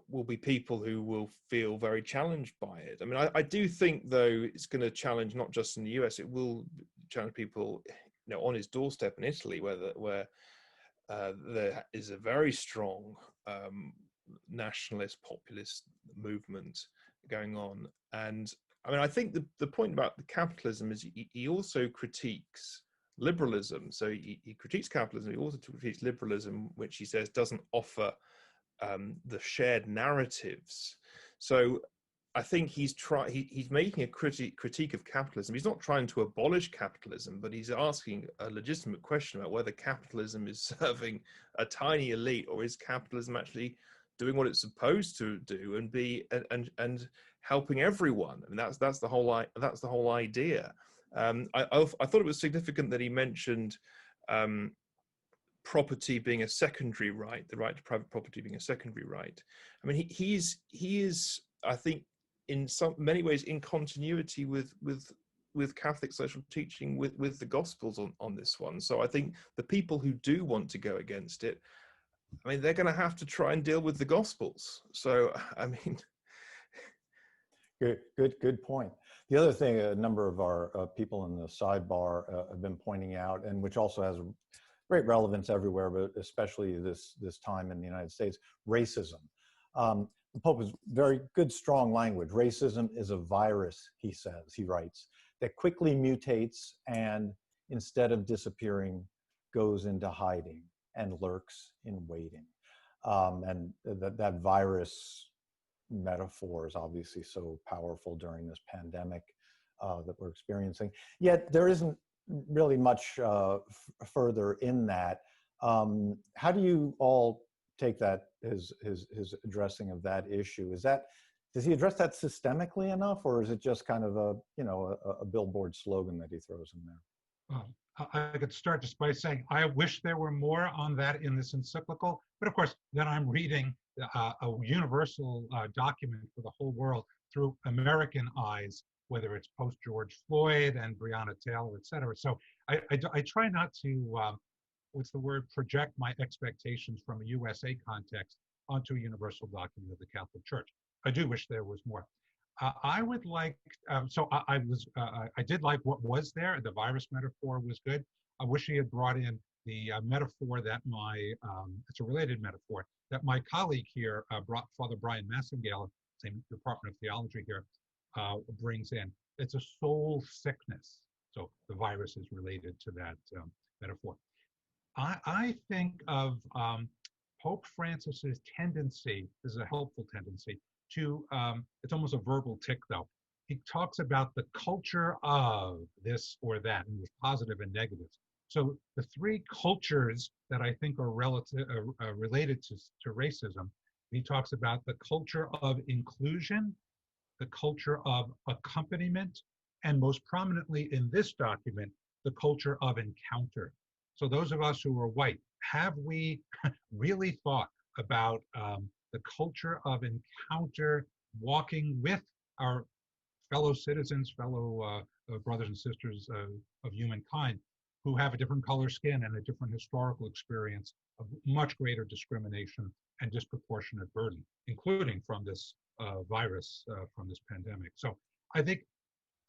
will be people who will feel very challenged by it. I mean, I do think, though, it's going to challenge not just in the US, it will challenge people, on his doorstep in Italy, where there is a very strong nationalist populist movement going on. And I mean, I think the point about the capitalism is he also critiques liberalism. So he critiques capitalism, he also critiques liberalism, which he says doesn't offer the shared narratives. So I think he's making a critique of capitalism. He's not trying to abolish capitalism, but he's asking a legitimate question about whether capitalism is serving a tiny elite, or is capitalism actually doing what it's supposed to do and be and helping everyone. I mean, that's the whole idea. I thought it was significant that he mentioned property being a secondary right, the right to private property being a secondary right. I mean, he is, I think, in many ways in continuity with Catholic social teaching, with the Gospels on this one. So I think the people who do want to go against it, I mean, they're going to have to try and deal with the Gospels. So, I mean, good point. The other thing a number of our people in the sidebar have been pointing out, and which also has great relevance everywhere, but especially this time in the United States, racism. The Pope is very good, strong language. Racism is a virus, he says, he writes, that quickly mutates and instead of disappearing, goes into hiding and lurks in waiting. And that virus metaphor is obviously so powerful during this pandemic that we're experiencing. Yet there isn't really much further in that. How do you all take that, his addressing of that issue? Does he address that systemically enough, or is it just kind of a billboard slogan that he throws in there? I could start just by saying I wish there were more on that in this encyclical, but of course then I'm reading a universal document for the whole world through American eyes, whether it's post George Floyd and Breonna Taylor, et cetera. So I try not to project my expectations from a USA context onto a universal document of the Catholic Church. I do wish there was more. I would like, I did like what was there. The virus metaphor was good. I wish he had brought in the metaphor that it's a related metaphor, that my colleague here, Father Brian Massengale, same Department of Theology here, brings in. It's a soul sickness. So the virus is related to that metaphor. I think of Pope Francis's tendency, this is a helpful tendency, to, it's almost a verbal tick though. He talks about the culture of this or that, and there's positive and negatives. So the three cultures that I think are related to racism, he talks about the culture of inclusion, the culture of accompaniment, and most prominently in this document, the culture of encounter. So those of us who are white, have we really thought about the culture of encounter, walking with our fellow citizens, fellow brothers and sisters of humankind, who have a different color skin and a different historical experience of much greater discrimination and disproportionate burden, including from this virus, from this pandemic. So I think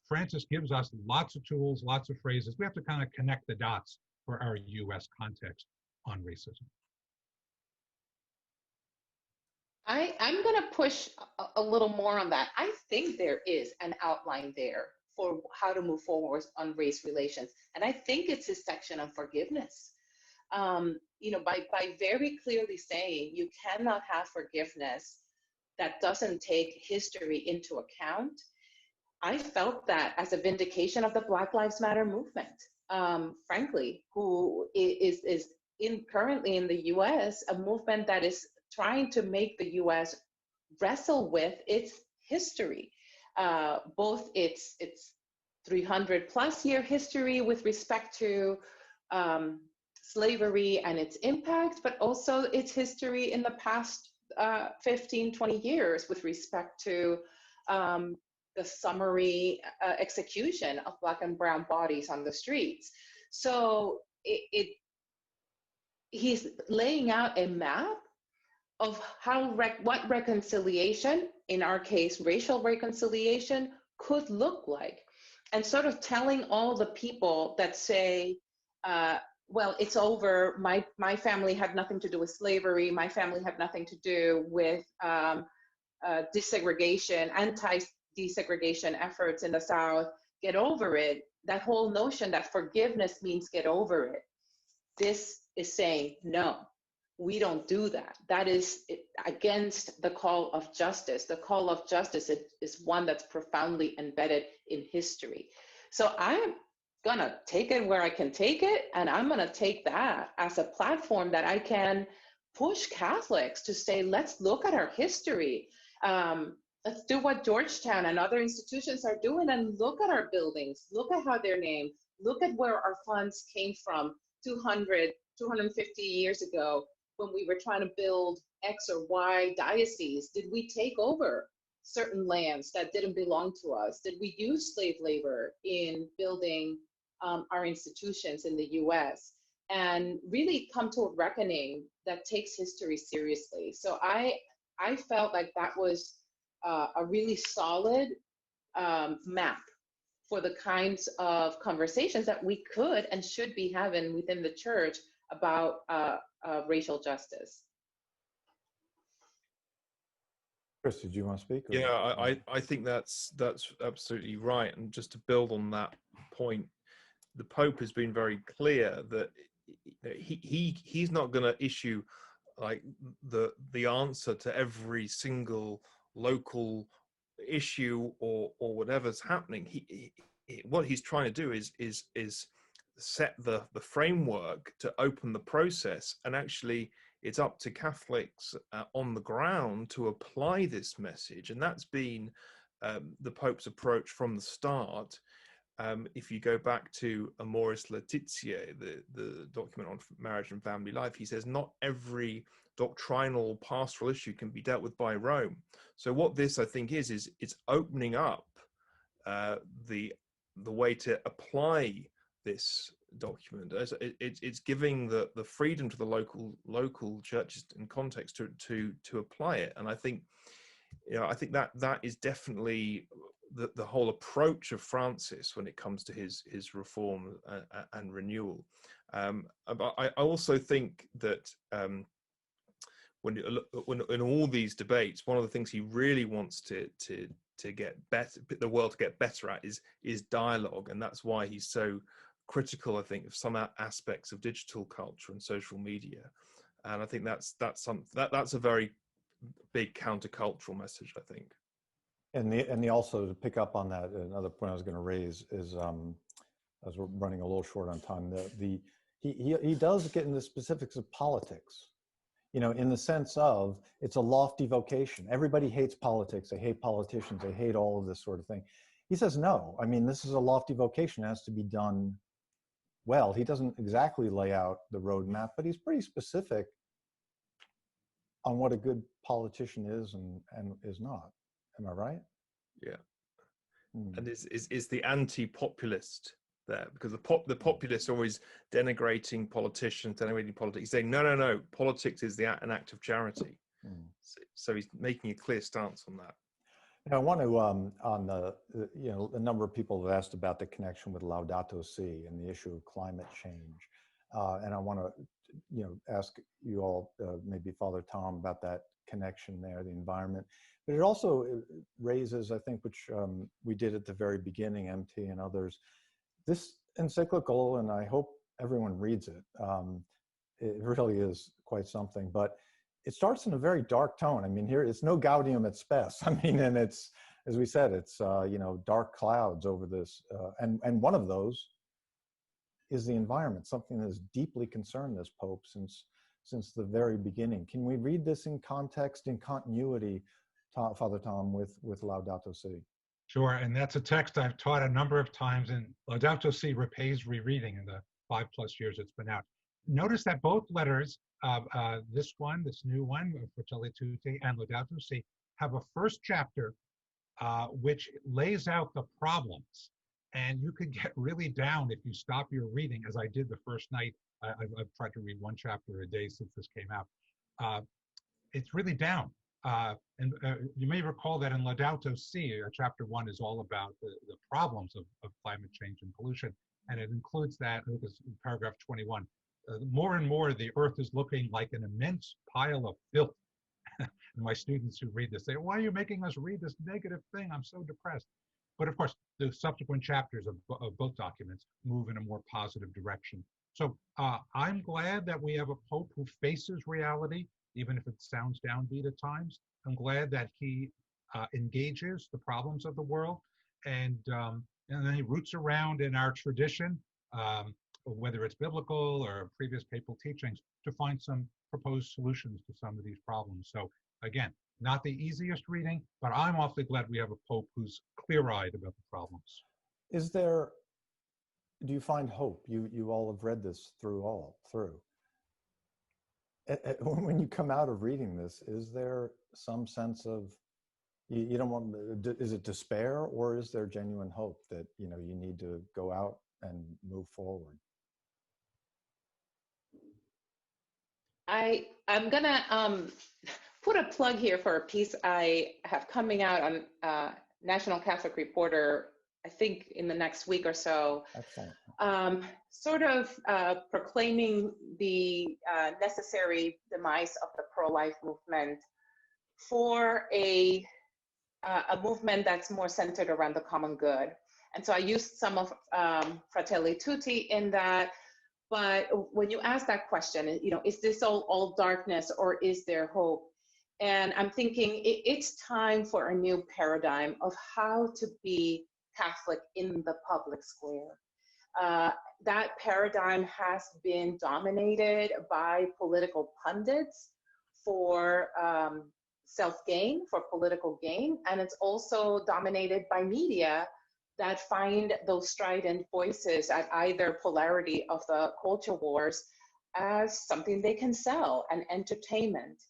Francis gives us lots of tools, lots of phrases. We have to kind of connect the dots for our US context on racism. I'm going to push a little more on that. I think there is an outline there for how to move forward on race relations. And I think it's his section on forgiveness. By very clearly saying you cannot have forgiveness that doesn't take history into account. I felt that as a vindication of the Black Lives Matter movement, frankly, who is currently in the US, a movement that is trying to make the US wrestle with its history, both its 300 plus year history with respect to slavery and its impact, but also its history in the past 15, 20 years with respect to the summary execution of Black and brown bodies on the streets. So he's laying out a map of what reconciliation, in our case, racial reconciliation, could look like, and sort of telling all the people that say, well, it's over, my family had nothing to do with slavery, my family had nothing to do with desegregation, anti-desegregation efforts in the South, get over it. That whole notion that forgiveness means get over it. This is saying, no, we don't do that. That is against the call of justice. The call of justice is one that's profoundly embedded in history. So I'm gonna take it where I can take it, and I'm gonna take that as a platform that I can push Catholics to say, let's look at our history. Let's do what Georgetown and other institutions are doing and look at our buildings, look at how they're named, look at where our funds came from 250 years ago when we were trying to build X or Y diocese. Did we take over certain lands that didn't belong to us? Did we use slave labor in building our institutions in the US? And really come to a reckoning that takes history seriously. So I felt like that was a really solid map for the kinds of conversations that we could and should be having within the church about racial justice. Chris, did you want to speak? Or? Yeah, I think that's absolutely right. And just to build on that point, the Pope has been very clear that he's not going to issue like the answer to every single local issue or whatever's happening. What he's trying to do is set the framework to open the process, and actually it's up to Catholics on the ground to apply this message. And that's been the Pope's approach from the start. If you go back to Amoris Laetitia, the document on marriage and family life, he says not every doctrinal pastoral issue can be dealt with by Rome. So what this, I think, is it's opening up the way to apply this document. It's giving the freedom to the local churches and context to apply it. And I think I think that is definitely the whole approach of Francis when it comes to his reform and renewal. But I also think that when in all these debates, one of the things he really wants to get better, the world to get better at is dialogue, and that's why he's so critical, I think, of some aspects of digital culture and social media. And I think that's a very big countercultural message, I think. And the also, to pick up on that, another point I was going to raise is, as we're running a little short on time, he does get into the specifics of politics, in the sense of it's a lofty vocation. Everybody hates politics. They hate politicians. They hate all of this sort of thing. He says, no, I mean, this is a lofty vocation. It has to be done well. He doesn't exactly lay out the roadmap, but he's pretty specific on what a good politician is and is not. Am I right? Yeah. And is the anti-populist there, because the populists are always denigrating politicians, denigrating politics, saying no, politics is an act of charity. So he's making a clear stance on that. I want to on a number of people have asked about the connection with Laudato Si and the issue of climate change, and I want to ask you all, maybe Father Tom, about that connection there, the environment. But it also raises, I think, which we did at the very beginning, MT and others, this encyclical, and I hope everyone reads it. It really is quite something, but it starts in a very dark tone. I mean, here it's no Gaudium et Spes. I mean, and it's, as we said, it's dark clouds over this, and one of those is the environment, something that has deeply concerned this Pope since the very beginning. Can we read this in context, in continuity, Father Tom, with Laudato Si? Sure, and that's a text I've taught a number of times, and Laudato Si repays rereading in the 5+ years it's been out. Notice that both letters, this new one, for Teletutti and Laudato Si, have a first chapter which lays out the problems. And you could get really down if you stop your reading, as I did the first night. I've tried to read one chapter a day since this came out. It's really down. And you may recall that in Laudato Si, chapter 1 is all about the problems of climate change and pollution. And it includes that, I think it's in paragraph 21, more and more the earth is looking like an immense pile of filth. And my students who read this say, why are you making us read this negative thing? I'm so depressed. But of course, the subsequent chapters of both documents move in a more positive direction. So I'm glad that we have a Pope who faces reality, even if it sounds downbeat at times. I'm glad that he engages the problems of the world, and then he roots around in our tradition, whether it's biblical or previous papal teachings, to find some proposed solutions to some of these problems. So again, not the easiest reading, but I'm awfully glad we have a Pope who's clear-eyed about the problems. Do you find hope? You all have read this through. When you come out of reading this, is there some sense of, you don't want, is it despair, or is there genuine hope that, you need to go out and move forward? I'm gonna put a plug here for a piece I have coming out on National Catholic Reporter, I think in the next week or so. Excellent. Sort of proclaiming the necessary demise of the pro-life movement for a movement that's more centered around the common good. And so I used some of Fratelli Tutti in that. But when you ask that question, is this all darkness, or is there hope? And I'm thinking it's time for a new paradigm of how to be Catholic in the public square. That paradigm has been dominated by political pundits for self-gain, for political gain, and it's also dominated by media that find those strident voices at either polarity of the culture wars as something they can sell, and entertainment.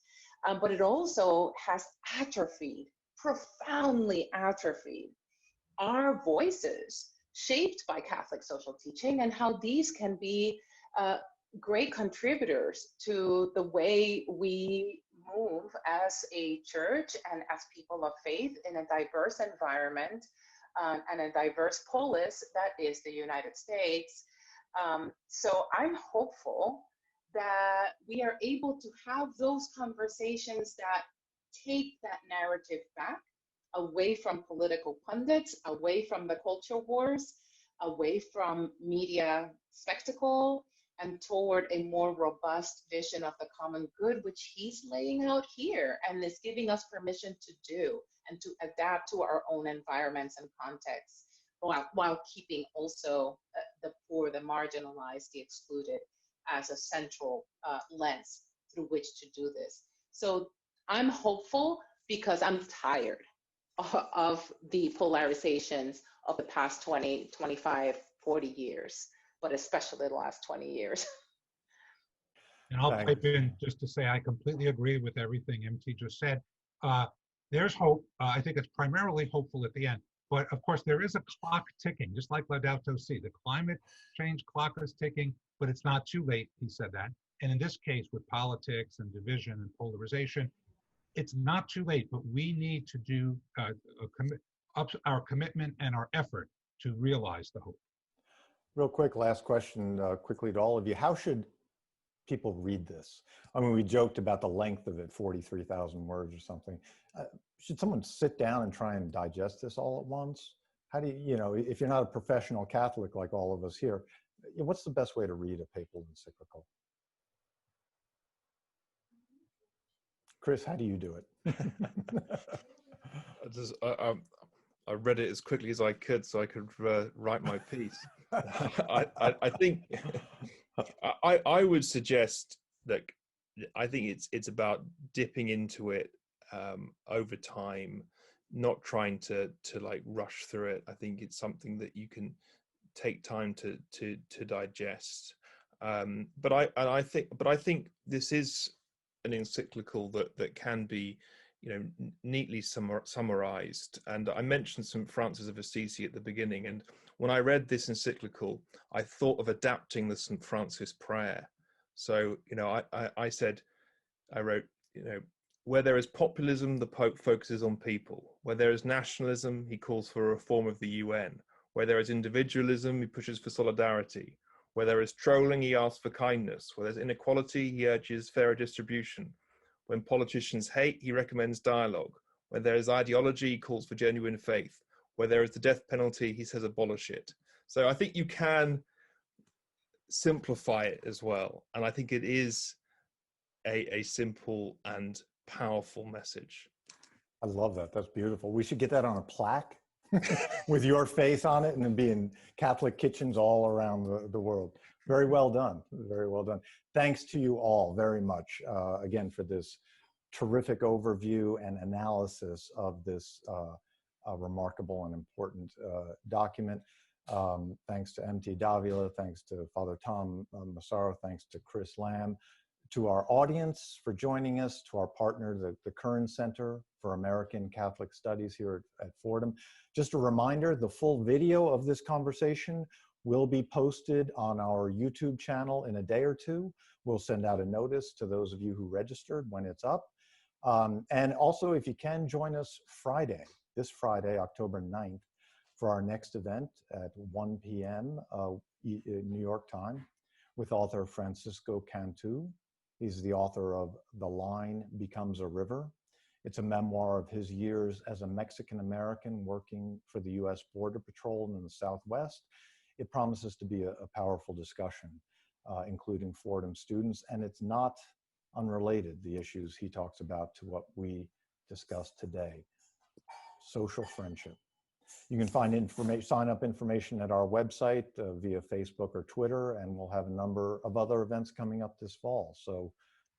But it also has atrophied, profoundly atrophied, our voices shaped by Catholic social teaching, and how these can be great contributors to the way we move as a church and as people of faith in a diverse environment and a diverse polis that is the United States. So I'm hopeful that we are able to have those conversations that take that narrative back, away from political pundits, away from the culture wars, away from media spectacle, and toward a more robust vision of the common good, which he's laying out here and is giving us permission to do and to adapt to our own environments and contexts, while keeping also the poor, the marginalized, the excluded as a central lens through which to do this. So I'm hopeful because I'm tired of the polarizations of the past 20, 25, 40 years, but especially the last 20 years. And I'll pipe in just to say I completely agree with everything MT just said. There's hope. I think it's primarily hopeful at the end. But of course, there is a clock ticking, just like Laudato Si. The climate change clock is ticking, but it's not too late, he said that. And in this case, with politics and division and polarization, it's not too late, but we need to do up our commitment and our effort to realize the hope. Real quick, last question quickly to all of you. How should people read this? I mean, we joked about the length of it, 43,000 words or something. Should someone sit down and try and digest this all at once? How do you, if you're not a professional Catholic like all of us here, what's the best way to read a papal encyclical? Chris, how do you do it? I read it as quickly as I could so I could write my piece. I think I would suggest that I think it's about dipping into it over time, not trying to like rush through it. I think it's something that you can take time to digest. But I think this is an encyclical that can be, neatly summarized. And I mentioned Saint Francis of Assisi at the beginning, and when I read this encyclical, I thought of adapting the Saint Francis prayer. So, I wrote, where there is populism, the Pope focuses on people. Where there is nationalism, he calls for a reform of the UN. Where there is individualism, he pushes for solidarity. Where there is trolling, he asks for kindness. Where there's inequality, he urges fairer distribution. When politicians hate, he recommends dialogue. Where there is ideology, he calls for genuine faith. Where there is the death penalty, he says abolish it. So I think you can simplify it as well. And I think it is a simple and powerful message. I love that. That's beautiful. We should get that on a plaque with your face on it and then be in Catholic kitchens all around the world. Very well done. Very well done. Thanks to you all very much, again, for this terrific overview and analysis of this remarkable and important document. Thanks to MT Davila, thanks to Father Tom Massaro, thanks to Chris Lamb, to our audience for joining us, to our partner, the Kern Center for American Catholic Studies here at Fordham. Just a reminder, the full video of this conversation will be posted on our YouTube channel in a day or two. We'll send out a notice to those of you who registered when it's up. And also, if you can, join us this Friday, October 9th, for our next event at 1 p.m. New York time with author Francisco Cantu. He's the author of The Line Becomes a River. It's a memoir of his years as a Mexican-American working for the U.S. Border Patrol in the Southwest. It promises to be a powerful discussion, including Fordham students, and it's not unrelated, the issues he talks about, to what we discussed today. Social friendship. You can find sign up information at our website via Facebook or Twitter, and we'll have a number of other events coming up this fall. So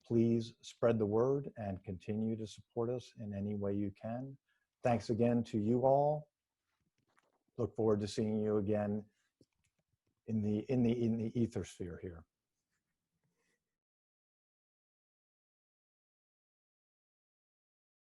please spread the word and continue to support us in any way you can. Thanks again to you all. Look forward to seeing you again in the ethersphere here.